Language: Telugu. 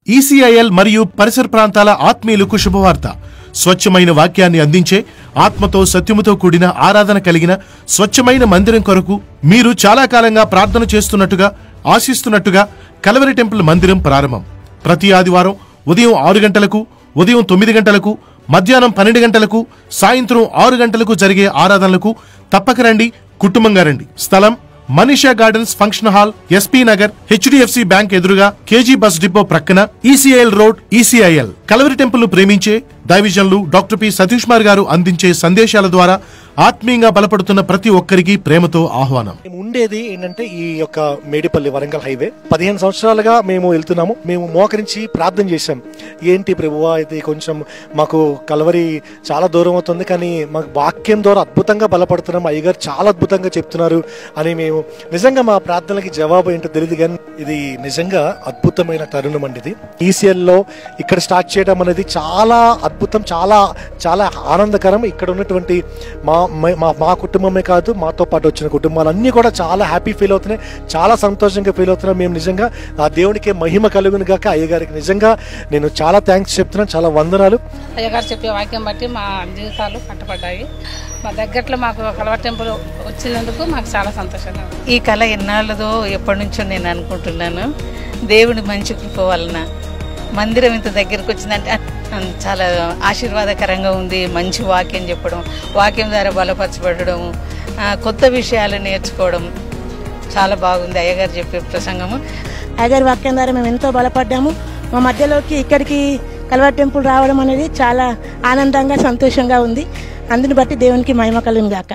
ఈసీఐఎల్ మరియు పరిసర ప్రాంతాల ఆత్మీయులకు శుభవార్త. స్వచ్ఛమైన వాక్యాన్ని అందించే, ఆత్మతో సత్యముతో కూడిన ఆరాధన కలిగిన స్వచ్ఛమైన మందిరం కొరకు మీరు చాలా కాలంగా ప్రార్థన చేస్తున్నట్టుగా, ఆశిస్తున్నట్టుగా కల్వరి టెంపుల్ మందిరం ప్రారంభం. ప్రతి ఆదివారం ఉదయం 6 గంటలకు, ఉదయం 9 గంటలకు, మధ్యాహ్నం 12 గంటలకు, సాయంత్రం 6 గంటలకు జరిగే ఆరాధనలకు తప్పక రండి, కుటుంబంగా రండి. స్థలం Manisha gardens function hall, SP Nagar, HDFC bank ఎదురుగా, కేజీ బస్ డిపో ప్రక్కన, ECIL road, ECIL. Calvary temple ప్రేమించే దైవజనులు డాక్టర్ పి సతీష్ కుమార్ గారు అందించే సందేశాల ద్వారా ఆత్మీయంగా బలపడుతున్న ప్రతి ఒక్కరికి ప్రేమతో ఆహ్వానం. మేము ఉండేది ఏంటంటే ఈ యొక్క మేడిపల్లి వరంగల్ హైవే. 15 సంవత్సరాలుగా మేము వెళ్తున్నాము. మేము మోకరించి ప్రార్థన చేశాం. ఏంటి ప్రభువా, ఇది కొంచెం మాకు కల్వరి చాలా దూరం అవుతుంది, కానీ మాకు వాక్యం ద్వారా అద్భుతంగా బలపడుతున్నాం, అయ్యగారు చాలా అద్భుతంగా చెప్తున్నారు అని మేము నిజంగా మా ప్రార్థనలకి జవాబు ఏంటో తెలియదు, కానీ ఇది నిజంగా అద్భుతమైన తరుణం అండి. ఇది ఈసీఎల్లో ఇక్కడ స్టార్ట్ చేయడం అనేది చాలా అద్భుతం, చాలా చాలా ఆనందకరం. ఇక్కడ ఉన్నటువంటి మా కుటుంబమే కాదు, మాతో పాటు వచ్చిన కుటుంబాలన్నీ కూడా చాలా హ్యాపీ ఫీల్ అవుతున్నాయి, చాలా సంతోషంగా ఫీల్ అవుతున్నాం. మేము నిజంగా ఆ దేవునికి మహిమ కలుగును గాక. అయ్యగారికి నిజంగా నేను చాలా థ్యాంక్స్ చెప్తున్నాను, చాలా వందనాలు. అయ్యగారు చెప్పే వాక్యం బట్టి మా జీవితాలు కట్టబడ్డాయి. మా దగ్గరలో మాకు కల్వరి టెంపుల్ వచ్చినందుకు మాకు చాలా సంతోషంగా. ఈ కళ ఎన్నాళ్ళదో ఎప్పటి నుంచో నేను అనుకుంటున్నాను. దేవుడి మంచి కృప వలన మందిరం ఇంత దగ్గరకు వచ్చిందంటే చాలా ఆశీర్వాదకరంగా ఉంది. మంచి వాక్యం చెప్పడం, వాక్యం ద్వారా బలపరచబడడం, కొత్త విషయాలు నేర్చుకోవడం చాలా బాగుంది. అయ్యగారు చెప్పే ప్రసంగము, అయ్యగారి వాక్యం ద్వారా మేము ఎంతో బలపడ్డాము. మా మధ్యలోకి ఇక్కడికి కల్వరి టెంపుల్ రావడం అనేది చాలా ఆనందంగా, సంతోషంగా ఉంది. అందుని బట్టి దేవునికి మహిమ కలుగును గాక.